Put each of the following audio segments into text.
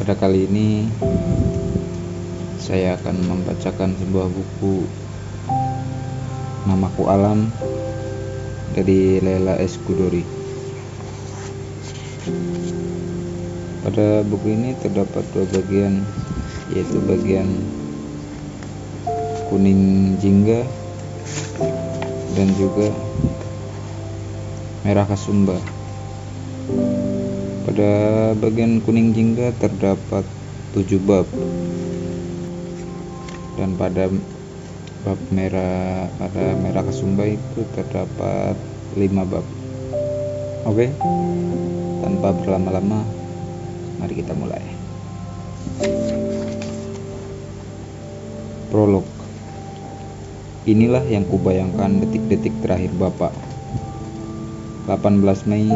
Pada kali ini saya akan membacakan sebuah buku Namaku Alam dari Leila S. Chudori. Pada buku ini terdapat dua bagian, yaitu bagian kuning jingga dan juga merah kasumba. Pada bagian kuning jingga terdapat 7 bab, dan pada merah kasumba itu terdapat 5 bab. Oke, tanpa berlama-lama, mari kita mulai. Prolog. Inilah yang kubayangkan detik-detik terakhir Bapak. 18 Mei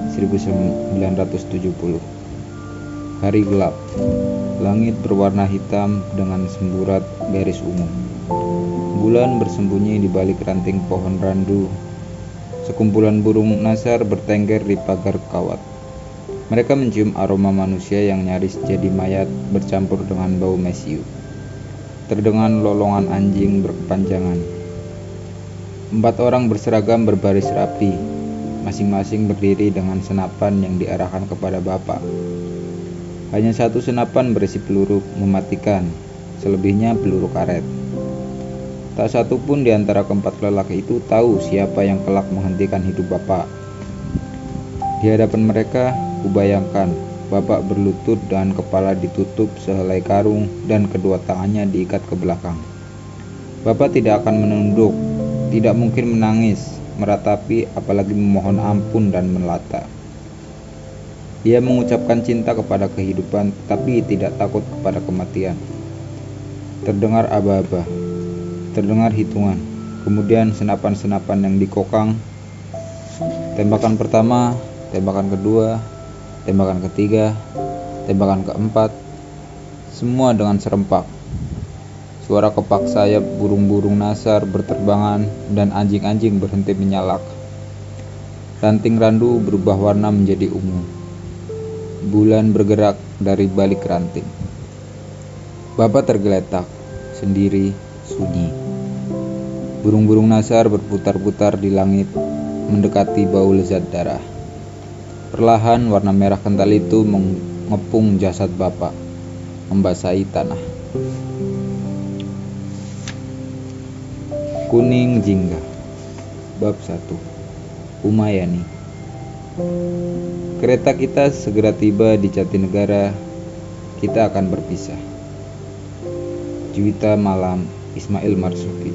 1970. Hari gelap. Langit berwarna hitam dengan semburat garis ungu. Bulan bersembunyi di balik ranting pohon randu. Sekumpulan burung nasar bertengger di pagar kawat. Mereka mencium aroma manusia yang nyaris jadi mayat bercampur dengan bau mesiu. Terdengar lolongan anjing berkepanjangan. 4 orang berseragam berbaris rapi, masing-masing berdiri dengan senapan yang diarahkan kepada Bapak. Hanya satu senapan berisi peluru mematikan, selebihnya peluru karet. Tak satu pun di antara keempat lelaki itu tahu siapa yang kelak menghentikan hidup Bapak. Di hadapan mereka, kubayangkan Bapak berlutut dengan kepala ditutup sehelai karung dan kedua tangannya diikat ke belakang. Bapak tidak akan menunduk, tidak mungkin menangis, meratapi, apalagi memohon ampun dan melata. Dia mengucapkan cinta kepada kehidupan, tapi tidak takut kepada kematian. Terdengar aba-aba, terdengar hitungan, kemudian senapan-senapan yang dikokang. Tembakan pertama, tembakan kedua, tembakan ketiga, tembakan keempat, semua dengan serempak. Suara kepak sayap burung-burung nasar berterbangan dan anjing-anjing berhenti menyalak. Ranting randu berubah warna menjadi ungu. Bulan bergerak dari balik ranting. Bapak tergeletak, sendiri, sunyi. Burung-burung nasar berputar-putar di langit, mendekati bau lezat darah. Perlahan warna merah kental itu mengepung jasad Bapak, membasahi tanah. Kuning jingga. Bab 1. Umayani. Kereta kita segera tiba di Jatinegara. Kita akan berpisah. Juwita malam, Ismail Marzuki.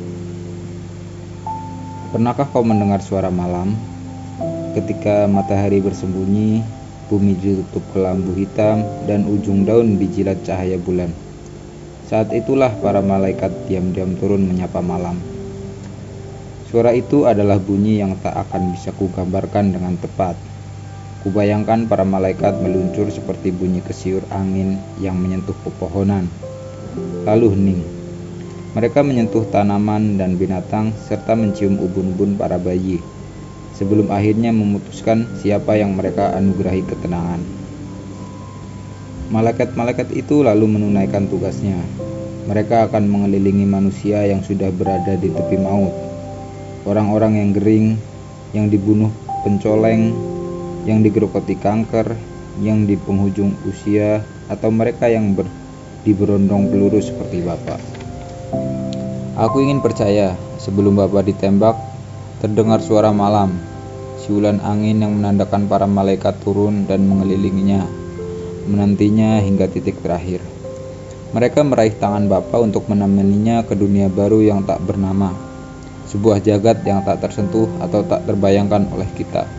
Pernahkah kau mendengar suara malam? Ketika matahari bersembunyi, bumi ditutup kelambu hitam dan ujung daun dijilat cahaya bulan. Saat itulah para malaikat diam-diam turun menyapa malam. Suara itu adalah bunyi yang tak akan bisa kugambarkan dengan tepat. Kubayangkan para malaikat meluncur seperti bunyi kesiur angin yang menyentuh pepohonan, lalu hening. Mereka menyentuh tanaman dan binatang serta mencium ubun-ubun para bayi, sebelum akhirnya memutuskan siapa yang mereka anugerahi ketenangan. Malaikat-malaikat itu lalu menunaikan tugasnya. Mereka akan mengelilingi manusia yang sudah berada di tepi maut. Orang-orang yang gering, yang dibunuh pencoleng, yang digerogoti kanker, yang di penghujung usia, atau mereka yang diberondong peluru seperti Bapak. Aku ingin percaya, sebelum Bapak ditembak, terdengar suara malam, siulan angin yang menandakan para malaikat turun dan mengelilinginya, menantinya hingga titik terakhir. Mereka meraih tangan Bapak untuk menemaninya ke dunia baru yang tak bernama, sebuah jagat yang tak tersentuh atau tak terbayangkan oleh kita.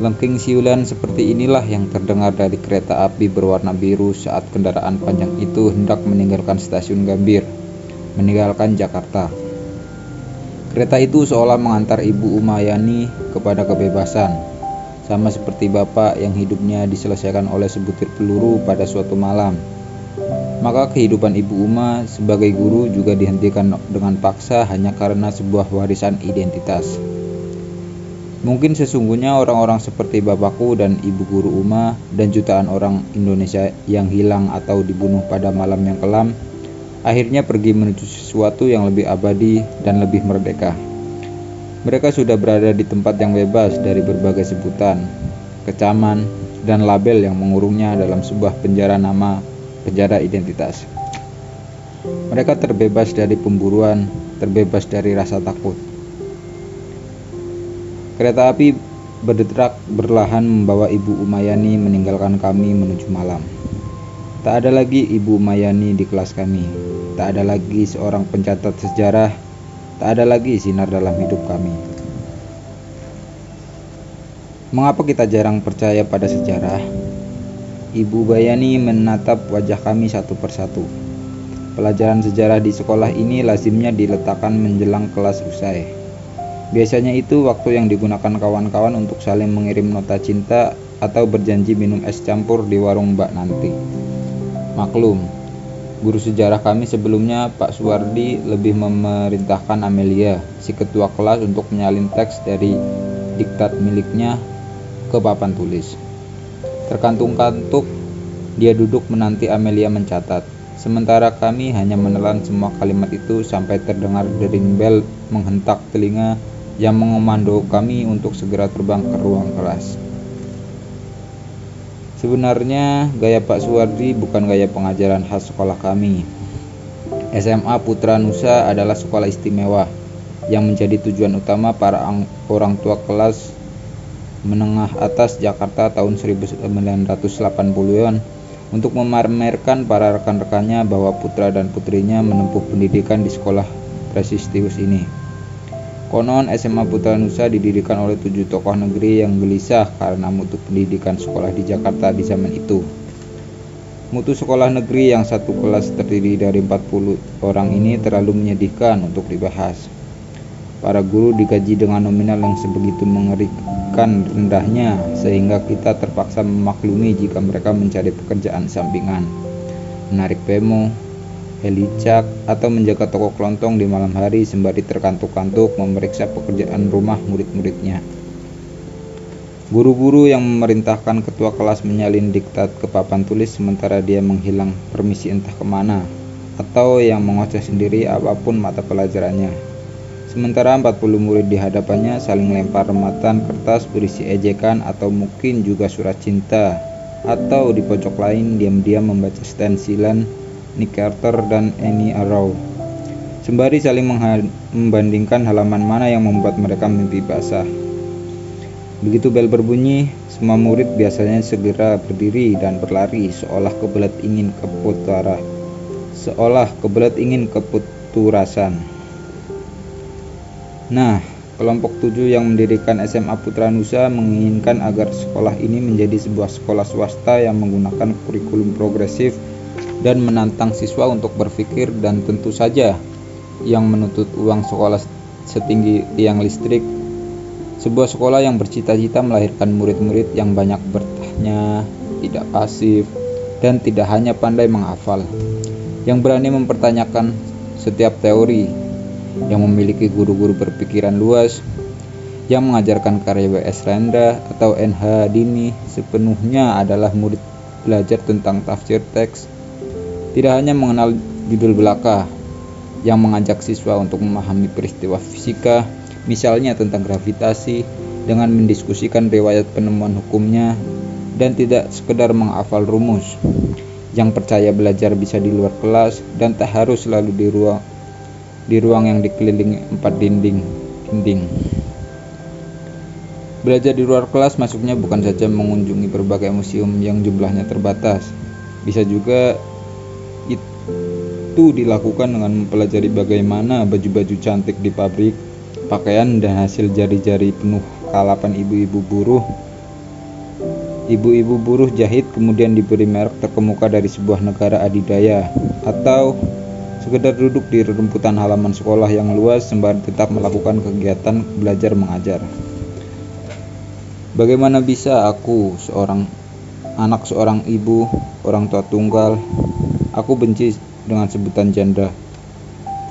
Lengking siulan seperti inilah yang terdengar dari kereta api berwarna biru saat kendaraan panjang itu hendak meninggalkan stasiun Gambir, meninggalkan Jakarta. Kereta itu seolah mengantar Ibu Umayani kepada kebebasan, sama seperti Bapak yang hidupnya diselesaikan oleh sebutir peluru pada suatu malam. Maka kehidupan Ibu Uma sebagai guru juga dihentikan dengan paksa hanya karena sebuah warisan identitas. Mungkin sesungguhnya orang-orang seperti bapakku dan ibu guru Uma dan jutaan orang Indonesia yang hilang atau dibunuh pada malam yang kelam akhirnya pergi menuju sesuatu yang lebih abadi dan lebih merdeka. Mereka sudah berada di tempat yang bebas dari berbagai sebutan, kecaman, dan label yang mengurungnya dalam sebuah penjara nama penjara identitas. Mereka terbebas dari pemburuan, terbebas dari rasa takut. Kereta api berdetak berlahan membawa Ibu Umayani meninggalkan kami menuju malam. Tak ada lagi Ibu Umayani di kelas kami. Tak ada lagi seorang pencatat sejarah. Tak ada lagi sinar dalam hidup kami. Mengapa kita jarang percaya pada sejarah? Ibu Bayani menatap wajah kami satu persatu. Pelajaran sejarah di sekolah ini lazimnya diletakkan menjelang kelas usai. Biasanya itu waktu yang digunakan kawan-kawan untuk saling mengirim nota cinta atau berjanji minum es campur di warung Mbak Nanti. Maklum, guru sejarah kami sebelumnya, Pak Suwardi, lebih memerintahkan Amelia, si ketua kelas, untuk menyalin teks dari diktat miliknya ke papan tulis. Terkantung-kantuk, dia duduk menanti Amelia mencatat. Sementara kami hanya menelan semua kalimat itu sampai terdengar dering bel menghentak telinga yang mengomando kami untuk segera terbang ke ruang kelas. Sebenarnya gaya Pak Suwardi bukan gaya pengajaran khas sekolah kami. SMA Putra Nusa adalah sekolah istimewa yang menjadi tujuan utama para orang tua kelas menengah atas Jakarta tahun 1980-an untuk memamerkan para rekan-rekannya bahwa putra dan putrinya menempuh pendidikan di sekolah prestisius ini. Konon SMA Putra Nusa didirikan oleh 7 tokoh negeri yang gelisah karena mutu pendidikan sekolah di Jakarta di zaman itu. Mutu sekolah negeri yang satu kelas terdiri dari 40 orang ini terlalu menyedihkan untuk dibahas. Para guru digaji dengan nominal yang sebegitu mengerikan rendahnya sehingga kita terpaksa memaklumi jika mereka mencari pekerjaan sampingan, menarik bemo, helicak, atau menjaga toko kelontong di malam hari sembari terkantuk-kantuk memeriksa pekerjaan rumah murid-muridnya. Guru-guru yang memerintahkan ketua kelas menyalin diktat ke papan tulis sementara dia menghilang permisi entah kemana, atau yang mengoceh sendiri apapun mata pelajarannya. Sementara 40 murid di hadapannya saling lempar rematan kertas berisi ejekan atau mungkin juga surat cinta, atau di pojok lain diam-diam membaca stensilan Nick Carter dan Annie Arrow, sembari saling membandingkan halaman mana yang membuat mereka mimpi basah. Begitu bel berbunyi, semua murid biasanya segera berdiri dan berlari seolah kebelet ingin keputurasan. Nah, kelompok 7 yang mendirikan SMA Putra Nusa menginginkan agar sekolah ini menjadi sebuah sekolah swasta yang menggunakan kurikulum progresif dan menantang siswa untuk berpikir, dan tentu saja yang menuntut uang sekolah setinggi tiang listrik. Sebuah sekolah yang bercita-cita melahirkan murid-murid yang banyak bertanya, tidak pasif, dan tidak hanya pandai menghafal, yang berani mempertanyakan setiap teori, yang memiliki guru-guru berpikiran luas, yang mengajarkan karya W.S. Rendra atau N.H. Dini sepenuhnya adalah murid belajar tentang tafsir teks, tidak hanya mengenal judul belaka, yang mengajak siswa untuk memahami peristiwa fisika, misalnya tentang gravitasi, dengan mendiskusikan riwayat penemuan hukumnya, dan tidak sekedar menghafal rumus, yang percaya belajar bisa di luar kelas dan tak harus selalu di ruang yang dikelilingi 4 dinding. Belajar di luar kelas maksudnya bukan saja mengunjungi berbagai museum yang jumlahnya terbatas, bisa juga itu dilakukan dengan mempelajari bagaimana baju-baju cantik di pabrik, pakaian dan hasil jari-jari penuh kalapan ibu-ibu buruh jahit kemudian diberi merek terkemuka dari sebuah negara adidaya, atau sekedar duduk di rumputan halaman sekolah yang luas sembari tetap melakukan kegiatan belajar mengajar. Bagaimana bisa aku, anak seorang ibu, orang tua tunggal, aku benci dengan sebutan janda,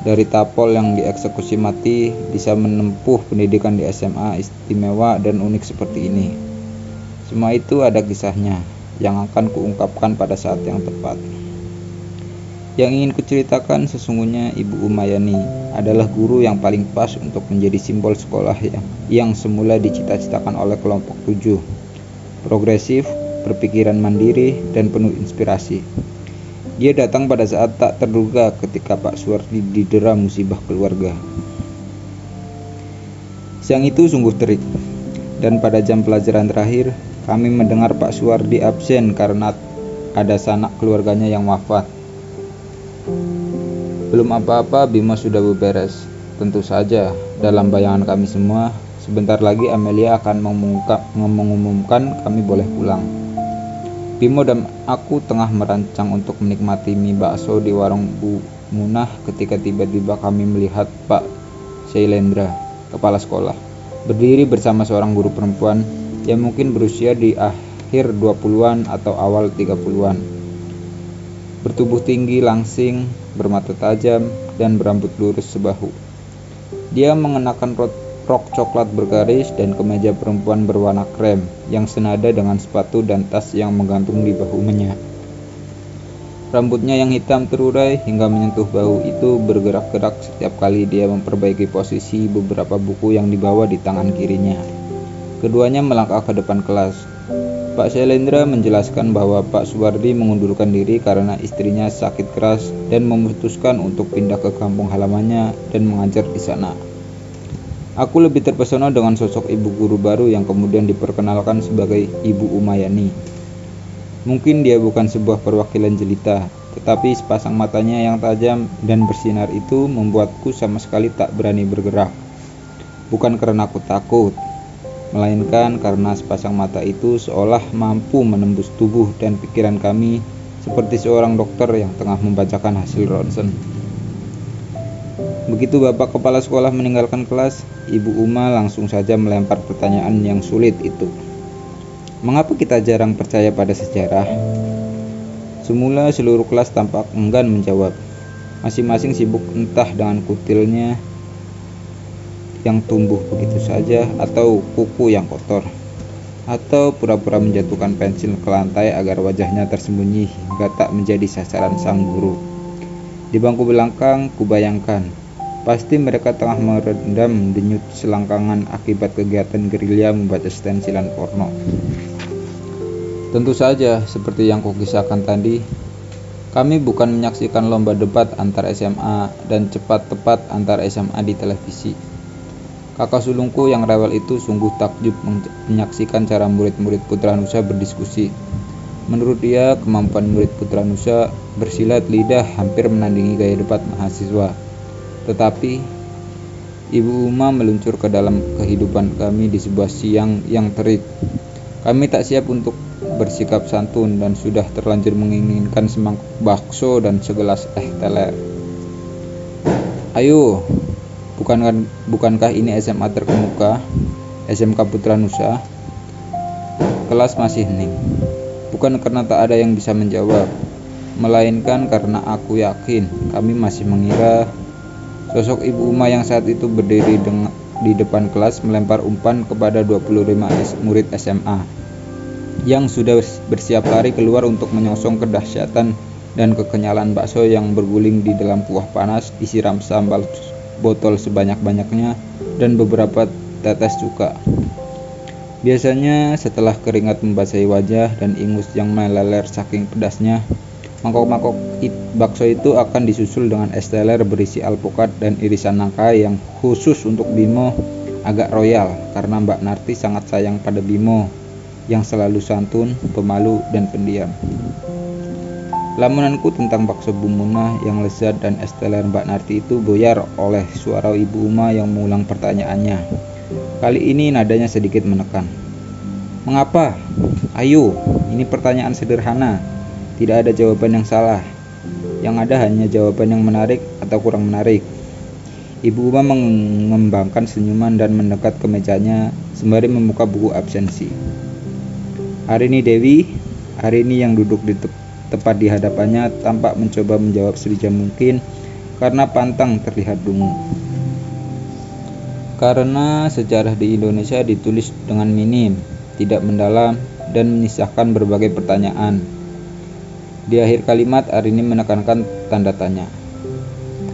dari Tapol yang dieksekusi mati bisa menempuh pendidikan di SMA istimewa dan unik seperti ini. Semua itu ada kisahnya yang akan kuungkapkan pada saat yang tepat. Yang ingin kuceritakan sesungguhnya Ibu Umayani adalah guru yang paling pas untuk menjadi simbol sekolah yang semula dicita-citakan oleh kelompok 7. Progresif, berpikiran mandiri, dan penuh inspirasi. Dia datang pada saat tak terduga ketika Pak Suwardi didera musibah keluarga. Siang itu sungguh terik, dan pada jam pelajaran terakhir, kami mendengar Pak Suwardi absen karena ada sanak keluarganya yang wafat. Belum apa-apa, Bimo sudah beberes. Tentu saja, dalam bayangan kami semua, sebentar lagi Amelia akan mengumumkan kami boleh pulang. Bimo dan aku tengah merancang untuk menikmati mie bakso di warung Bu Munah ketika tiba-tiba kami melihat Pak Shailendra, kepala sekolah, berdiri bersama seorang guru perempuan yang mungkin berusia di akhir 20-an atau awal 30-an. Bertubuh tinggi, langsing, bermata tajam, dan berambut lurus sebahu. Dia mengenakan rok coklat bergaris dan kemeja perempuan berwarna krem yang senada dengan sepatu dan tas yang menggantung di bahunya. Rambutnya yang hitam terurai hingga menyentuh bahu itu bergerak-gerak setiap kali dia memperbaiki posisi beberapa buku yang dibawa di tangan kirinya. Keduanya melangkah ke depan kelas. Pak Shailendra menjelaskan bahwa Pak Suwardi mengundurkan diri karena istrinya sakit keras dan memutuskan untuk pindah ke kampung halamannya dan mengajar di sana. Aku lebih terpesona dengan sosok ibu guru baru yang kemudian diperkenalkan sebagai Ibu Umayani. Mungkin dia bukan sebuah perwakilan jelita, tetapi sepasang matanya yang tajam dan bersinar itu membuatku sama sekali tak berani bergerak. Bukan karena aku takut, melainkan karena sepasang mata itu seolah mampu menembus tubuh dan pikiran kami seperti seorang dokter yang tengah membacakan hasil ronsen. Begitu Bapak Kepala Sekolah meninggalkan kelas, Ibu Uma langsung saja melempar pertanyaan yang sulit itu. Mengapa kita jarang percaya pada sejarah? Semula seluruh kelas tampak enggan menjawab. Masing-masing sibuk entah dengan kutilnya yang tumbuh begitu saja, atau kuku yang kotor, atau pura-pura menjatuhkan pensil ke lantai agar wajahnya tersembunyi hingga tak menjadi sasaran sang guru. Di bangku belakang, kubayangkan pasti mereka tengah merendam denyut selangkangan akibat kegiatan gerilya membaca stensilan porno. Tentu saja, seperti yang kukisahkan tadi, kami bukan menyaksikan lomba debat antar SMA dan cepat tepat antar SMA di televisi. Kakak sulungku yang rewel itu sungguh takjub menyaksikan cara murid-murid Putra Nusa berdiskusi. Menurut dia, kemampuan murid Putra Nusa bersilat lidah hampir menandingi gaya debat mahasiswa. Tetapi, Ibu Uma meluncur ke dalam kehidupan kami di sebuah siang yang terik. Kami tak siap untuk bersikap santun dan sudah terlanjur menginginkan semangkuk bakso dan segelas teler. Ayo, bukankah ini SMA terkemuka, SMK Putra Nusa? Kelas masih hening. Bukan karena tak ada yang bisa menjawab, melainkan karena aku yakin kami masih mengira sosok Ibu Uma yang saat itu berdiri di depan kelas melempar umpan kepada 25 murid SMA yang sudah bersiap lari keluar untuk menyongsong kedahsyatan dan kekenyalan bakso yang berguling di dalam kuah panas disiram sambal botol sebanyak-banyaknya dan beberapa tetes cuka. Biasanya setelah keringat membasahi wajah dan ingus yang meleler saking pedasnya, mangkok-mangkok bakso itu akan disusul dengan es teler berisi alpukat dan irisan nangka yang khusus untuk Bimo agak royal karena Mbak Narti sangat sayang pada Bimo yang selalu santun, pemalu, dan pendiam. Lamunanku tentang bakso Bu Munah yang lezat dan es teler Mbak Narti itu boyar oleh suara Ibu Uma yang mengulang pertanyaannya. Kali ini nadanya sedikit menekan. Mengapa? Ayo, ini pertanyaan sederhana. Tidak ada jawaban yang salah. Yang ada hanya jawaban yang menarik atau kurang menarik. Ibu Uma mengembangkan senyuman dan mendekat ke mejanya sembari membuka buku absensi. Arini Dewi, Arini yang duduk tepat di hadapannya tampak mencoba menjawab sebisa mungkin karena pantang terlihat dungu. Karena sejarah di Indonesia ditulis dengan minim, tidak mendalam, dan menyisakan berbagai pertanyaan. Di akhir kalimat Arini menekankan tanda tanya,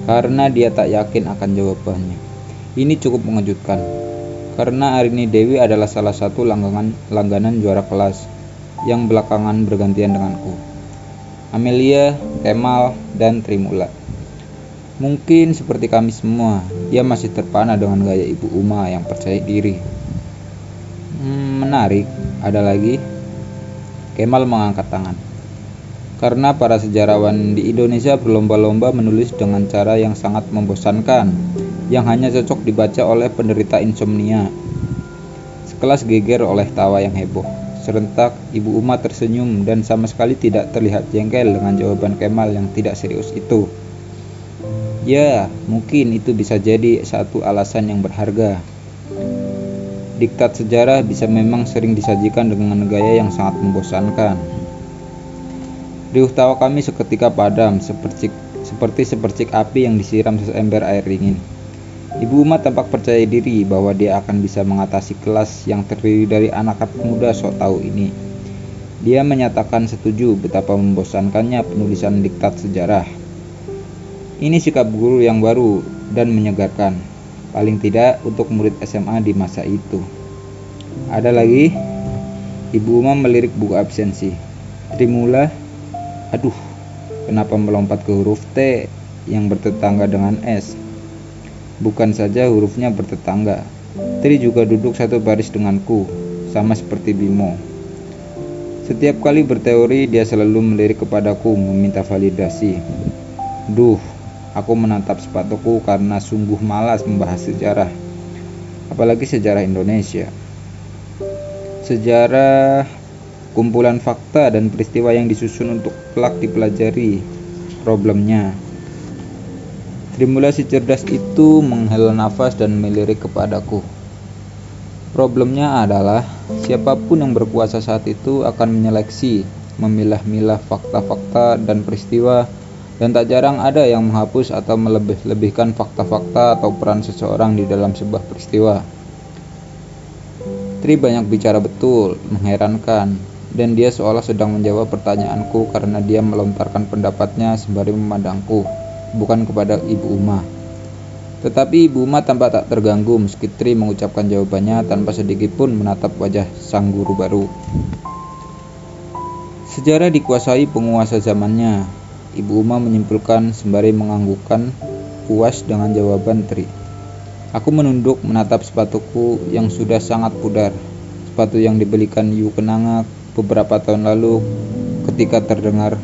karena dia tak yakin akan jawabannya. Ini cukup mengejutkan, karena Arini Dewi adalah salah satu langganan juara kelas yang belakangan bergantian denganku. Amelia, Kemal, dan Trimula. Mungkin seperti kami semua, dia masih terpana dengan gaya Ibu Uma yang percaya diri. Menarik, ada lagi? Kemal mengangkat tangan. Karena para sejarawan di Indonesia berlomba-lomba menulis dengan cara yang sangat membosankan, yang hanya cocok dibaca oleh penderita insomnia. Sekelas geger oleh tawa yang heboh. Serentak, Ibu Uma tersenyum dan sama sekali tidak terlihat jengkel dengan jawaban Kemal yang tidak serius itu. Ya, mungkin itu bisa jadi satu alasan yang berharga. Diktat sejarah bisa memang sering disajikan dengan gaya yang sangat membosankan. Riuh tawa kami seketika padam, seperti sepercik api yang disiram seember air dingin. Ibu Uma tampak percaya diri bahwa dia akan bisa mengatasi kelas yang terdiri dari anak-anak muda sok tahu ini. Dia menyatakan setuju betapa membosankannya penulisan diktat sejarah. Ini sikap guru yang baru dan menyegarkan, paling tidak untuk murid SMA di masa itu. Ada lagi? Ibu Uma melirik buku absensi. Trimula, aduh, kenapa melompat ke huruf T yang bertetangga dengan S? Bukan saja hurufnya bertetangga, Tri juga duduk satu baris denganku, sama seperti Bimo. Setiap kali berteori, dia selalu melirik kepadaku meminta validasi. Duh, aku menatap sepatuku karena sungguh malas membahas sejarah, apalagi sejarah Indonesia. Sejarah kumpulan fakta dan peristiwa yang disusun untuk kelak dipelajari problemnya. Trimula si cerdas itu menghela nafas dan melirik kepadaku. Problemnya adalah siapapun yang berkuasa saat itu akan menyeleksi, memilah-milah fakta-fakta dan peristiwa, dan tak jarang ada yang menghapus atau melebih-lebihkan fakta-fakta atau peran seseorang di dalam sebuah peristiwa. Tri banyak bicara betul, mengherankan, dan dia seolah sedang menjawab pertanyaanku karena dia melontarkan pendapatnya sembari memandangku, bukan kepada Ibu Uma. Tetapi Ibu Uma tampak tak terganggu meski Tri mengucapkan jawabannya tanpa sedikit pun menatap wajah sang guru baru. Sejarah dikuasai penguasa zamannya, Ibu Uma menyimpulkan sembari menganggukkan puas dengan jawaban Tri. Aku menunduk menatap sepatuku yang sudah sangat pudar, sepatu yang dibelikan Yu Kenanga beberapa tahun lalu ketika terdengar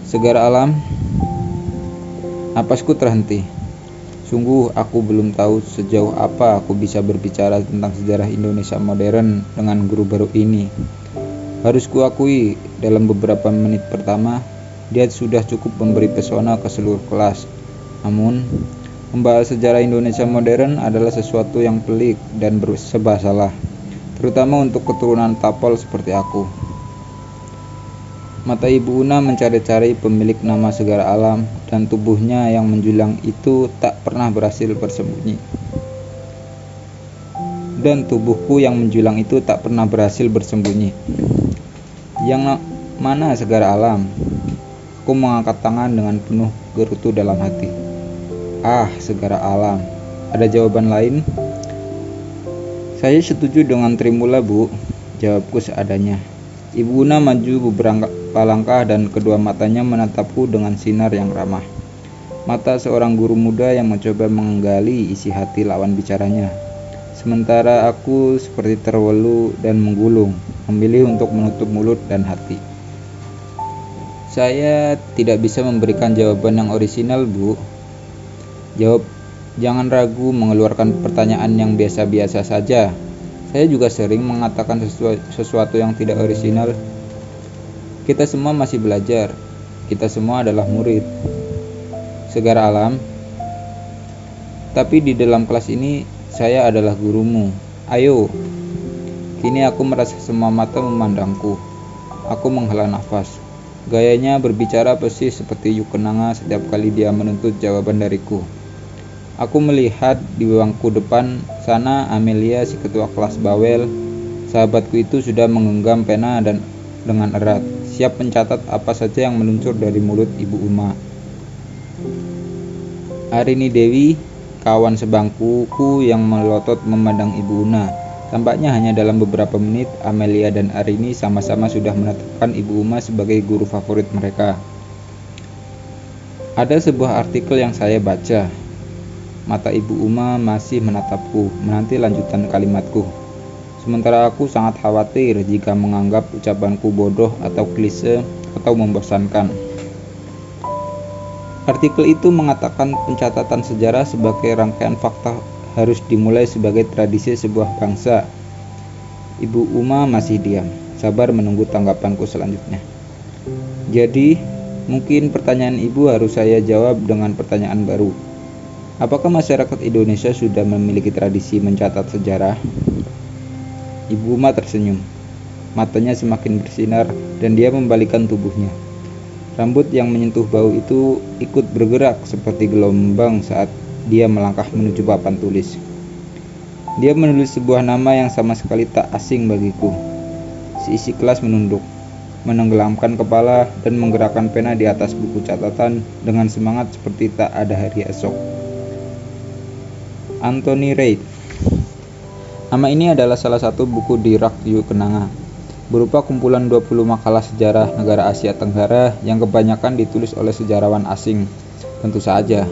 Segara Alam. Napasku terhenti. Sungguh aku belum tahu sejauh apa aku bisa berbicara tentang sejarah Indonesia modern dengan guru baru ini. Harus kuakui, dalam beberapa menit pertama, dia sudah cukup memberi pesona ke seluruh kelas. Namun, membahas sejarah Indonesia modern adalah sesuatu yang pelik dan serba salah, terutama untuk keturunan tapol seperti aku. Mata Ibu Una mencari-cari pemilik nama Segara Alam, dan tubuhnya yang menjulang itu tak pernah berhasil bersembunyi. Dan tubuhku yang menjulang itu tak pernah berhasil bersembunyi. Yang mana Segara Alam? Aku mengangkat tangan dengan penuh gerutu dalam hati. Ah, Segara Alam. Ada jawaban lain? Saya setuju dengan Trimula, Bu. Jawabku seadanya. Ibu Una maju beberapa langkah dan kedua matanya menatapku dengan sinar yang ramah. Mata seorang guru muda yang mencoba menggali isi hati lawan bicaranya. Sementara aku seperti terwelu dan menggulung, memilih untuk menutup mulut dan hati. Saya tidak bisa memberikan jawaban yang orisinal, Bu. Jangan ragu mengeluarkan pertanyaan yang biasa-biasa saja. Saya juga sering mengatakan sesuatu yang tidak orisinal. Kita semua masih belajar. Kita semua adalah murid. Segara Alam. Tapi di dalam kelas ini, saya adalah gurumu. Ayo. Kini aku merasa semua mata memandangku. Aku menghela nafas. Gayanya berbicara persis seperti Yu Kenanga setiap kali dia menuntut jawaban dariku. Aku melihat di bangku depan sana Amelia, si ketua kelas bawel. Sahabatku itu sudah menggenggam pena dan dengan erat, siap mencatat apa saja yang meluncur dari mulut Ibu Uma. Arini Dewi, kawan sebangkuku yang melotot memandang Ibu Una. Tampaknya hanya dalam beberapa menit, Amelia dan Arini sama-sama sudah menetapkan Ibu Uma sebagai guru favorit mereka. Ada sebuah artikel yang saya baca. Mata Ibu Uma masih menatapku, menanti lanjutan kalimatku. Sementara aku sangat khawatir jika menganggap ucapanku bodoh atau klise atau membosankan. Artikel itu mengatakan pencatatan sejarah sebagai rangkaian fakta harus dimulai sebagai tradisi sebuah bangsa. Ibu Uma masih diam, sabar menunggu tanggapanku selanjutnya. Jadi, mungkin pertanyaan ibu harus saya jawab dengan pertanyaan baru. Apakah masyarakat Indonesia sudah memiliki tradisi mencatat sejarah? Ibu Uma tersenyum. Matanya semakin bersinar dan dia membalikkan tubuhnya. Rambut yang menyentuh bahu itu ikut bergerak seperti gelombang saat dia melangkah menuju papan tulis. Dia menulis sebuah nama yang sama sekali tak asing bagiku. Si isi kelas menunduk, menenggelamkan kepala dan menggerakkan pena di atas buku catatan dengan semangat seperti tak ada hari esok. Anthony Reid. Nama ini adalah salah satu buku di rak Yu Kenanga, berupa kumpulan 20 makalah sejarah negara Asia Tenggara yang kebanyakan ditulis oleh sejarawan asing. Tentu saja.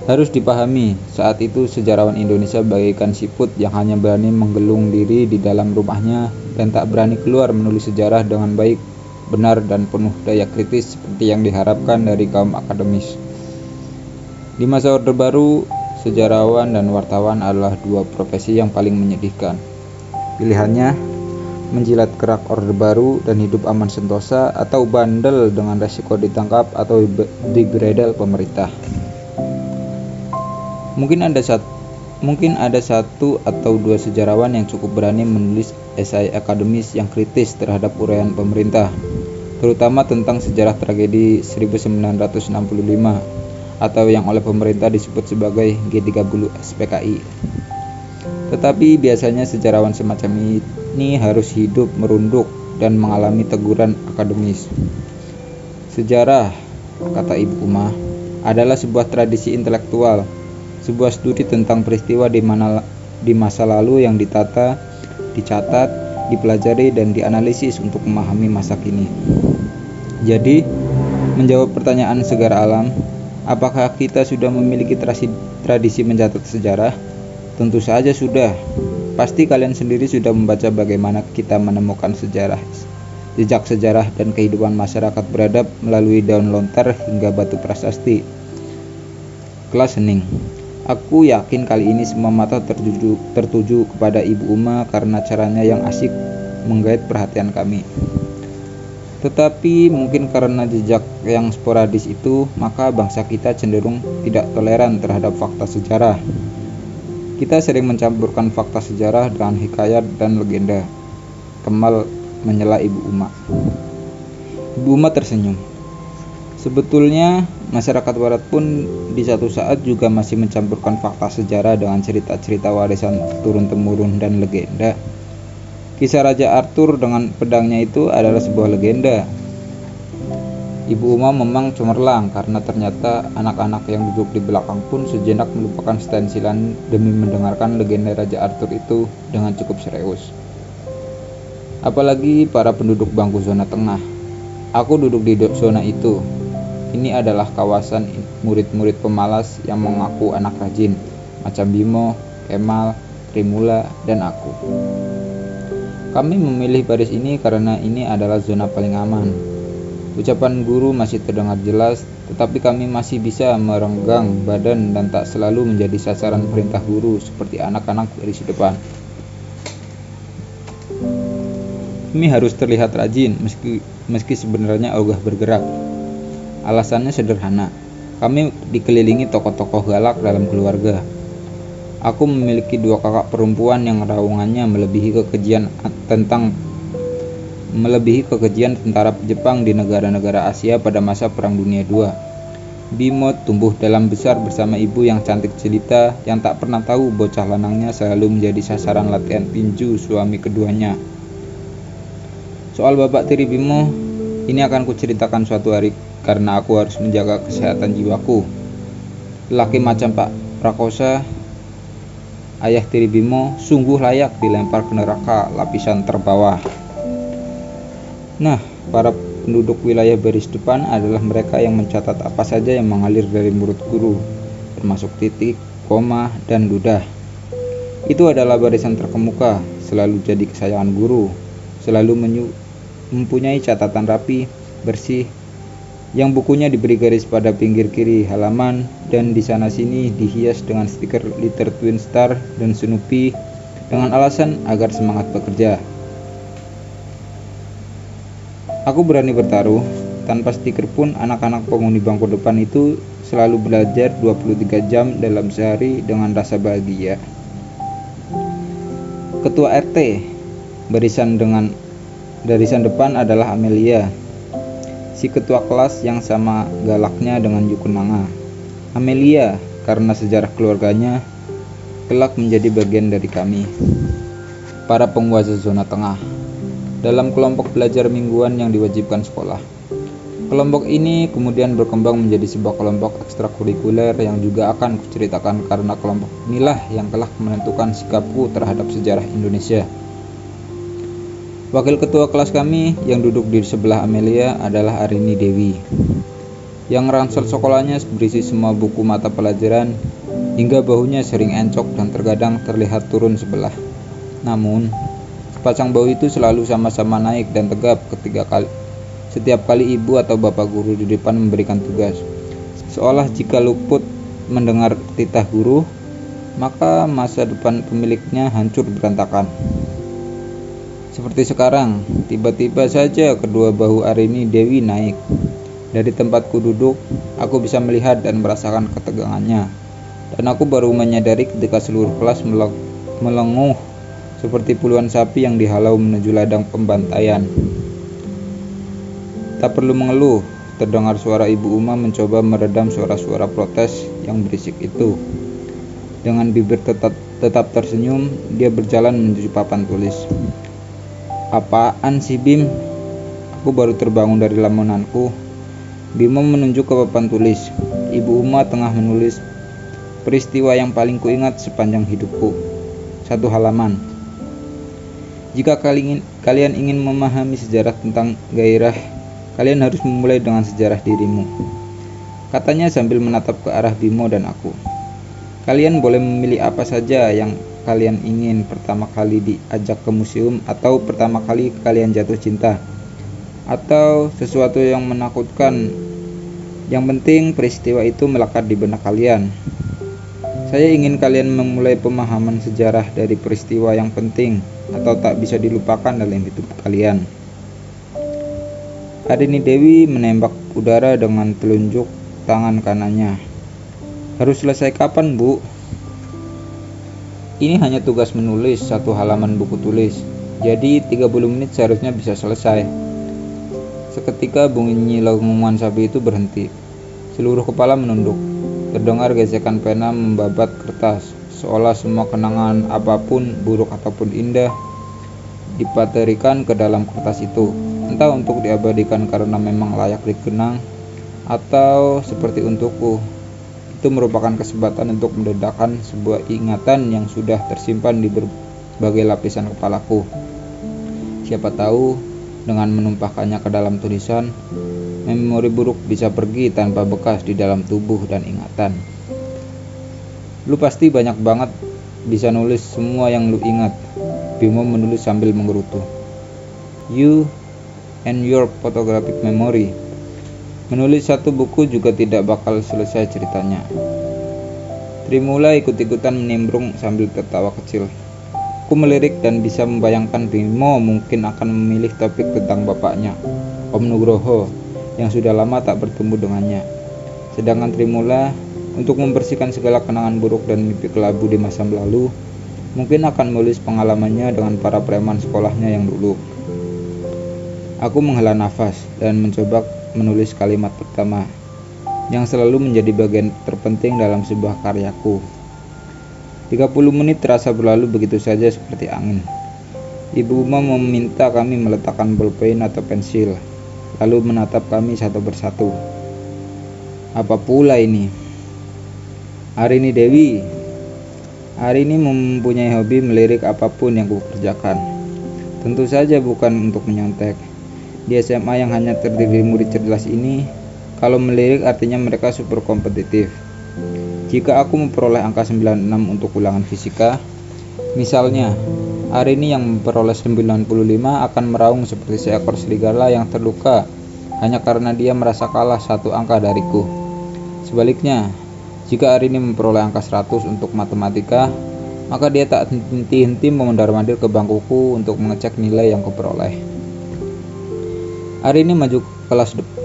Harus dipahami, saat itu sejarawan Indonesia bagaikan siput yang hanya berani menggelung diri di dalam rumahnya dan tak berani keluar menulis sejarah dengan baik, benar dan penuh daya kritis seperti yang diharapkan dari kaum akademis. Di masa Orde Baru, sejarawan dan wartawan adalah dua profesi yang paling menyedihkan. Pilihannya, menjilat kerak Orde Baru dan hidup aman sentosa, atau bandel dengan resiko ditangkap atau digredel pemerintah. Mungkin ada satu atau dua sejarawan yang cukup berani menulis esai akademis yang kritis terhadap uraian pemerintah, terutama tentang sejarah tragedi 1965 atau yang oleh pemerintah disebut sebagai G30 SPKI. Tetapi biasanya sejarawan semacam ini harus hidup merunduk dan mengalami teguran akademis. Sejarah, kata Ibu Uma, adalah sebuah tradisi intelektual, sebuah studi tentang peristiwa di masa lalu yang ditata, dicatat, dipelajari, dan dianalisis untuk memahami masa kini. Jadi, menjawab pertanyaan segar alam, apakah kita sudah memiliki tradisi mencatat sejarah? Tentu saja sudah. Pasti kalian sendiri sudah membaca bagaimana kita menemukan sejarah, jejak sejarah dan kehidupan masyarakat beradab melalui daun lontar hingga batu prasasti. Kelas hening. Aku yakin kali ini semua mata tertuju kepada Ibu Uma karena caranya yang asyik menggait perhatian kami. Tetapi mungkin karena jejak yang sporadis itu, maka bangsa kita cenderung tidak toleran terhadap fakta sejarah. Kita sering mencampurkan fakta sejarah dengan hikayat dan legenda. Kemal menyela Ibu Uma. Ibu Uma tersenyum. Sebetulnya masyarakat barat pun di satu saat juga masih mencampurkan fakta sejarah dengan cerita-cerita warisan turun-temurun dan legenda. Kisah Raja Arthur dengan pedangnya itu adalah sebuah legenda. Ibu Uma memang cemerlang karena ternyata anak-anak yang duduk di belakang pun sejenak melupakan stensilan demi mendengarkan legenda Raja Arthur itu dengan cukup serius. Apalagi para penduduk bangku zona tengah. Aku duduk di zona itu. Ini adalah kawasan murid-murid pemalas yang mengaku anak rajin, macam Bimo, Kemal, Trimula, dan aku. Kami memilih baris ini karena ini adalah zona paling aman. Ucapan guru masih terdengar jelas, tetapi kami masih bisa merenggang badan dan tak selalu menjadi sasaran perintah guru seperti anak-anak baris depan. Kami harus terlihat rajin meski sebenarnya ogah bergerak. Alasannya sederhana, kami dikelilingi tokoh-tokoh galak dalam keluarga. Aku memiliki dua kakak perempuan yang raungannya melebihi kekejian tentang melebihi kekejian tentara Jepang di negara-negara Asia pada masa Perang Dunia II. Bimo tumbuh dalam besar bersama ibu yang cantik jelita yang tak pernah tahu bocah lanangnya selalu menjadi sasaran latihan tinju suami keduanya. Soal bapak tiri Bimo, ini akan kuceritakan suatu hari karena aku harus menjaga kesehatan jiwaku. Lelaki macam Pak Prakosa, ayah tiri Bimo, sungguh layak dilempar ke neraka lapisan terbawah. Nah, para penduduk wilayah baris depan adalah mereka yang mencatat apa saja yang mengalir dari mulut guru, termasuk titik, koma, dan ludah. Itu adalah barisan terkemuka, selalu jadi kesayangan guru, selalu mempunyai catatan rapi, bersih, yang bukunya diberi garis pada pinggir kiri halaman dan di sana-sini dihias dengan stiker liter Twin Star dan Snoopy dengan alasan agar semangat bekerja. Aku berani bertaruh, tanpa stiker pun anak-anak penghuni bangku depan itu selalu belajar 23 jam dalam sehari dengan rasa bahagia. Ketua RT barisan depan adalah Amelia, si ketua kelas yang sama galaknya dengan Yukunanga. Amelia, karena sejarah keluarganya, kelak menjadi bagian dari kami, para penguasa zona tengah, dalam kelompok belajar mingguan yang diwajibkan sekolah. Kelompok ini kemudian berkembang menjadi sebuah kelompok ekstrakurikuler yang juga akan kuceritakan karena kelompok inilah yang kelak menentukan sikapku terhadap sejarah Indonesia. Wakil ketua kelas kami yang duduk di sebelah Amelia adalah Arini Dewi, yang ransel sekolahnya berisi semua buku mata pelajaran hingga bahunya sering encok dan terkadang terlihat turun sebelah. Namun, sepasang bahu itu selalu sama-sama naik dan tegap setiap kali ibu atau bapak guru di depan memberikan tugas. Seolah jika luput mendengar titah guru, maka masa depan pemiliknya hancur berantakan. Seperti sekarang, tiba-tiba saja kedua bahu Arini Dewi naik. Dari tempatku duduk, aku bisa melihat dan merasakan ketegangannya. Dan aku baru menyadari ketika seluruh kelas melenguh seperti puluhan sapi yang dihalau menuju ladang pembantaian. Tak perlu mengeluh, terdengar suara Ibu Uma mencoba meredam suara-suara protes yang berisik itu. Dengan bibir tetap tersenyum, dia berjalan menuju papan tulis. Apaan sih Bim? Aku baru terbangun dari lamunanku. Bimo menunjuk ke papan tulis. Ibu Uma tengah menulis peristiwa yang paling kuingat sepanjang hidupku. 1 halaman. Jika kalian ingin memahami sejarah tentang gairah, kalian harus memulai dengan sejarah dirimu, katanya sambil menatap ke arah Bimo dan aku. Kalian boleh memilih apa saja yang kalian ingin pertama kali diajak ke museum, atau pertama kali kalian jatuh cinta, atau sesuatu yang menakutkan. Yang penting peristiwa itu melekat di benak kalian. Saya ingin kalian memulai pemahaman sejarah dari peristiwa yang penting atau tak bisa dilupakan dalam hidup kalian. Arini Dewi menembak udara dengan telunjuk tangan kanannya. Harus selesai kapan, Bu? Ini hanya tugas menulis 1 halaman buku tulis. Jadi 30 menit seharusnya bisa selesai. Seketika bunyi lenguman sapi itu berhenti. Seluruh kepala menunduk. Terdengar gesekan pena membabat kertas, seolah semua kenangan apapun, buruk ataupun indah, dipaterikan ke dalam kertas itu. Entah untuk diabadikan karena memang layak dikenang, atau seperti untukku, itu merupakan kesempatan untuk mendedahkan sebuah ingatan yang sudah tersimpan di berbagai lapisan kepalaku. Siapa tahu, dengan menumpahkannya ke dalam tulisan, memori buruk bisa pergi tanpa bekas di dalam tubuh dan ingatan. Lu pasti banyak banget bisa nulis semua yang lu ingat. Bimo menulis sambil menggerutu. You and your photographic memory. Menulis 1 buku juga tidak bakal selesai ceritanya. Trimula ikut-ikutan menimbrung sambil tertawa kecil. Aku melirik dan bisa membayangkan Bimo mungkin akan memilih topik tentang bapaknya, Om Nugroho, yang sudah lama tak bertemu dengannya. Sedangkan Trimula, untuk membersihkan segala kenangan buruk dan mimpi kelabu di masa lalu, mungkin akan menulis pengalamannya dengan para preman sekolahnya yang dulu. Aku menghela nafas dan mencoba menulis kalimat pertama, yang selalu menjadi bagian terpenting dalam sebuah karyaku. 30 menit terasa berlalu begitu saja seperti angin. Ibu Uma meminta kami meletakkan bolpen atau pensil, lalu menatap kami satu persatu. Apa pula ini? Arini Dewi. Arini mempunyai hobi melirik apapun yang kukerjakan. Tentu saja bukan untuk menyontek. Di SMA yang hanya terdiri murid cerdas ini, kalau melirik artinya mereka super kompetitif. Jika aku memperoleh angka 96 untuk ulangan fisika, misalnya, Arini yang memperoleh 95 akan meraung seperti seekor serigala yang terluka hanya karena dia merasa kalah satu angka dariku. Sebaliknya, jika Arini memperoleh angka 100 untuk matematika, maka dia tak henti-henti memondar-mandir ke bangkuku untuk mengecek nilai yang kuperoleh. Arini maju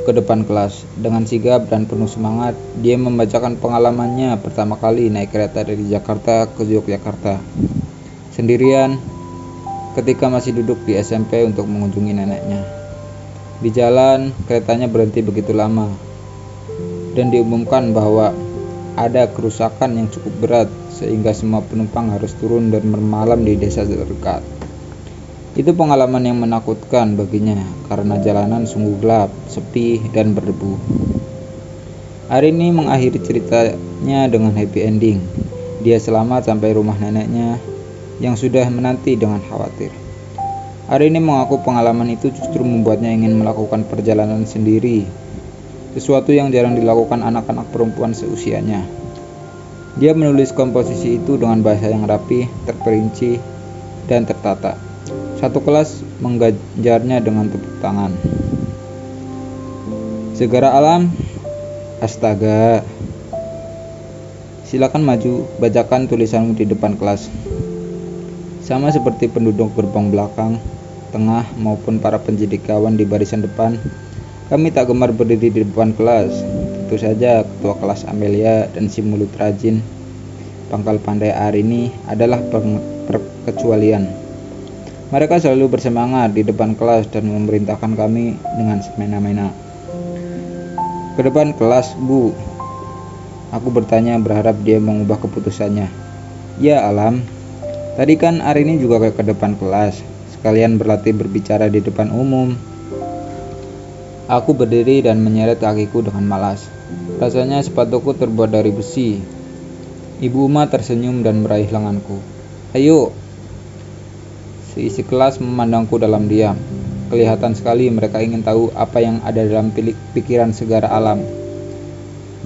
ke depan kelas. Dengan sigap dan penuh semangat, dia membacakan pengalamannya pertama kali naik kereta dari Jakarta ke Yogyakarta. Sendirian, ketika masih duduk di SMP untuk mengunjungi neneknya. Di jalan, keretanya berhenti begitu lama, dan diumumkan bahwa ada kerusakan yang cukup berat sehingga semua penumpang harus turun dan bermalam di desa terdekat. Itu pengalaman yang menakutkan baginya karena jalanan sungguh gelap, sepi, dan berdebu. Arini mengakhiri ceritanya dengan happy ending. Dia selamat sampai rumah neneknya yang sudah menanti dengan khawatir. Arini mengaku pengalaman itu justru membuatnya ingin melakukan perjalanan sendiri, sesuatu yang jarang dilakukan anak-anak perempuan seusianya. Dia menulis komposisi itu dengan bahasa yang rapi, terperinci, dan tertata. Satu kelas menggajarnya dengan tepuk tangan. Segara alam, astaga. Silakan maju, bacakan tulisanmu di depan kelas. Sama seperti penduduk gerbang belakang, tengah, maupun para penjidikawan di barisan depan, kami tak gemar berdiri di depan kelas. Tentu saja ketua kelas Amelia dan si mulut rajin, pangkal pandai Arini adalah perkecualian. Mereka selalu bersemangat di depan kelas dan memerintahkan kami dengan semena-mena. Ke depan kelas, Bu. Aku bertanya berharap dia mengubah keputusannya. Ya Alam, tadi kan Arini juga ke depan kelas, sekalian berlatih berbicara di depan umum. Aku berdiri dan menyeret kakiku dengan malas. Rasanya sepatuku terbuat dari besi. Ibu Uma tersenyum dan meraih lenganku. Ayo. Seisi kelas memandangku dalam diam. Kelihatan sekali mereka ingin tahu apa yang ada dalam pikiran Segara Alam.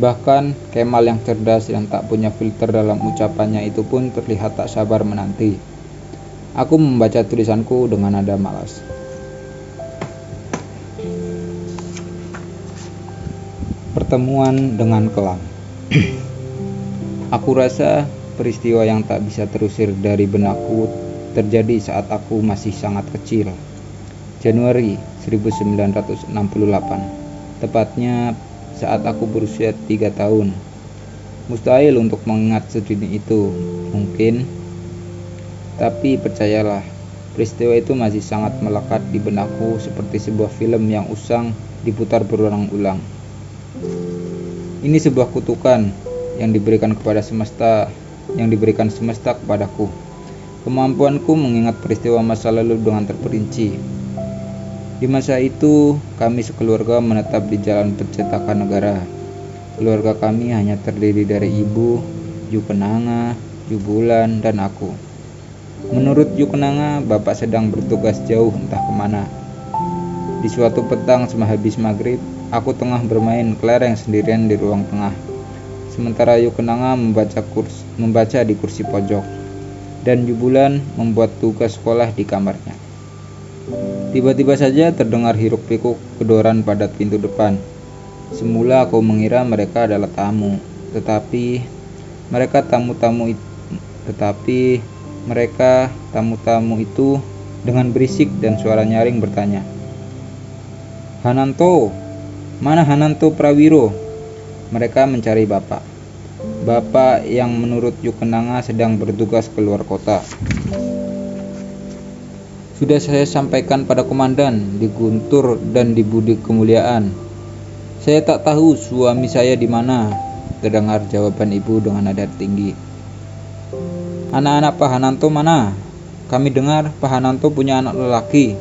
Bahkan Kemal yang cerdas dan tak punya filter dalam ucapannya itu pun terlihat tak sabar menanti. Aku membaca tulisanku dengan nada malas. Pertemuan dengan kelam. Aku rasa peristiwa yang tak bisa terusir dari benakku terjadi saat aku masih sangat kecil. Januari 1968. Tepatnya saat aku berusia 3 tahun. Mustahil untuk mengingat sedini itu, mungkin. Tapi percayalah, peristiwa itu masih sangat melekat di benakku seperti sebuah film yang usang diputar berulang-ulang. Ini sebuah kutukan yang diberikan semesta kepadaku. Kemampuanku mengingat peristiwa masa lalu dengan terperinci. Di masa itu, kami sekeluarga menetap di Jalan Percetakan Negara. Keluarga kami hanya terdiri dari ibu, Yu Kenanga, Yu Bulan, dan aku. Menurut Yu Kenanga, bapak sedang bertugas jauh entah kemana. Di suatu petang sehabis maghrib, aku tengah bermain kelereng sendirian di ruang tengah. Sementara Yu Kenanga membaca di kursi pojok, dan Yu Bulan membuat tugas sekolah di kamarnya. Tiba-tiba saja terdengar hiruk-pikuk kedoran pada pintu depan. Semula aku mengira mereka adalah tamu, tetapi mereka tamu-tamu itu dengan berisik dan suara nyaring bertanya, "Hananto, mana Hananto Prawiro?" Mereka mencari bapak yang menurut Yu Kenanga sedang bertugas keluar kota. Sudah saya sampaikan pada komandan di Guntur dan di Budi Kemuliaan. Saya tak tahu suami saya di mana, terdengar jawaban ibu dengan nada tinggi. Anak-anak Pak Hananto mana? Kami dengar Pak Hananto punya anak lelaki.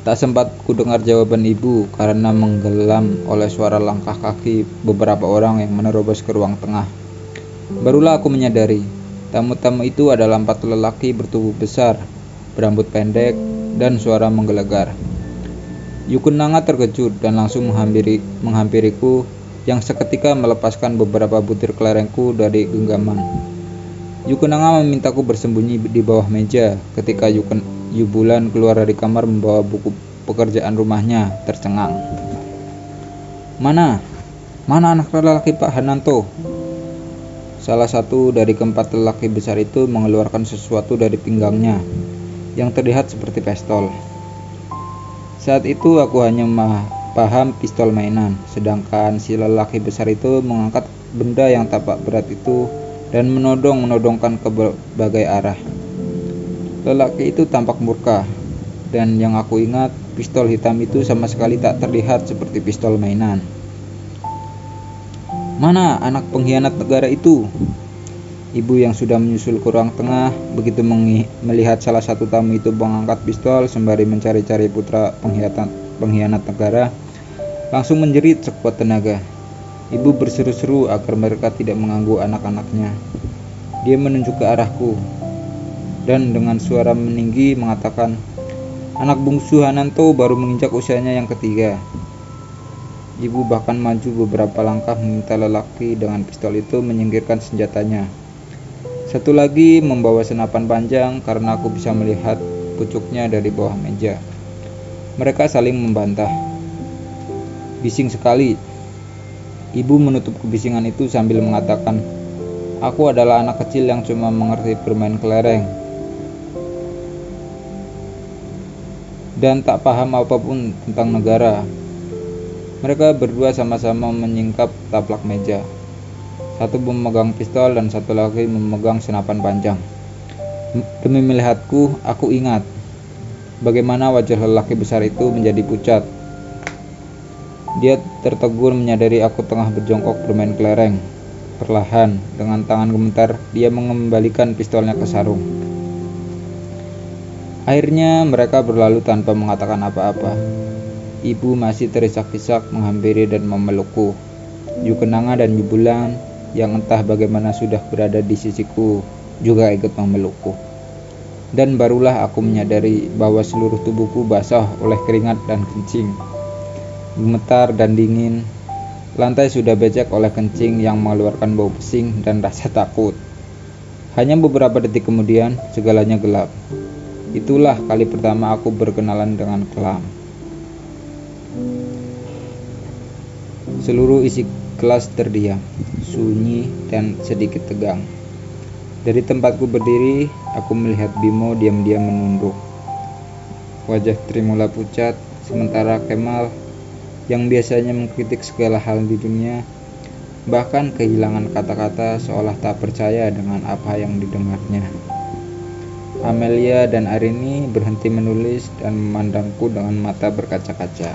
Tak sempat ku dengar jawaban ibu karena menggelam oleh suara langkah kaki beberapa orang yang menerobos ke ruang tengah. Barulah aku menyadari, tamu-tamu itu adalah 4 lelaki bertubuh besar, berambut pendek, dan suara menggelegar. Yukunanga terkejut dan langsung menghampiriku yang seketika melepaskan beberapa butir kelerengku dari genggaman. Yukunanga memintaku bersembunyi di bawah meja ketika Yubulan keluar dari kamar membawa buku pekerjaan rumahnya tercengang. Mana anak lelaki Pak Hananto? Salah satu dari keempat lelaki besar itu mengeluarkan sesuatu dari pinggangnya yang terlihat seperti pistol. Saat itu aku hanya paham pistol mainan, sedangkan si lelaki besar itu mengangkat benda yang tampak berat itu dan menodongkan ke berbagai arah. Lelaki itu tampak murka, dan yang aku ingat, pistol hitam itu sama sekali tak terlihat seperti pistol mainan. Mana anak pengkhianat negara itu? Ibu yang sudah menyusul ke ruang tengah begitu melihat salah satu tamu itu mengangkat pistol sembari mencari-cari putra pengkhianat negara, langsung menjerit sekuat tenaga. Ibu berseru-seru agar mereka tidak mengganggu anak-anaknya. Dia menunjuk ke arahku dan dengan suara meninggi mengatakan, anak bungsu Hananto baru menginjak usianya yang ketiga. Ibu bahkan maju beberapa langkah meminta lelaki dengan pistol itu menyingkirkan senjatanya. Satu lagi membawa senapan panjang karena aku bisa melihat pucuknya dari bawah meja. Mereka saling membantah. Bising sekali. Ibu menutup kebisingan itu sambil mengatakan, aku adalah anak kecil yang cuma mengerti bermain kelereng dan tak paham apapun tentang negara. Mereka berdua sama-sama menyingkap taplak meja. Satu memegang pistol dan satu lagi memegang senapan panjang. Demi melihatku, aku ingat bagaimana wajah lelaki besar itu menjadi pucat. Dia tertegun menyadari aku tengah berjongkok bermain kelereng. Perlahan, dengan tangan gemetar, dia mengembalikan pistolnya ke sarung. Akhirnya mereka berlalu tanpa mengatakan apa-apa. Ibu masih terisak-isak menghampiri dan memelukku. Yukenanga dan Yubulan yang entah bagaimana sudah berada di sisiku juga ikut memelukku. Dan barulah aku menyadari bahwa seluruh tubuhku basah oleh keringat dan kencing. Gemetar dan dingin, lantai sudah becek oleh kencing yang mengeluarkan bau pesing dan rasa takut. Hanya beberapa detik kemudian, segalanya gelap. Itulah kali pertama aku berkenalan dengan kelam. Seluruh isi kelas terdiam, sunyi dan sedikit tegang. Dari tempatku berdiri, aku melihat Bimo diam-diam menunduk. Wajah Trimula pucat, sementara Kemal yang biasanya mengkritik segala hal di dunia, bahkan kehilangan kata-kata seolah tak percaya dengan apa yang didengarnya. Amelia dan Arini berhenti menulis dan memandangku dengan mata berkaca-kaca.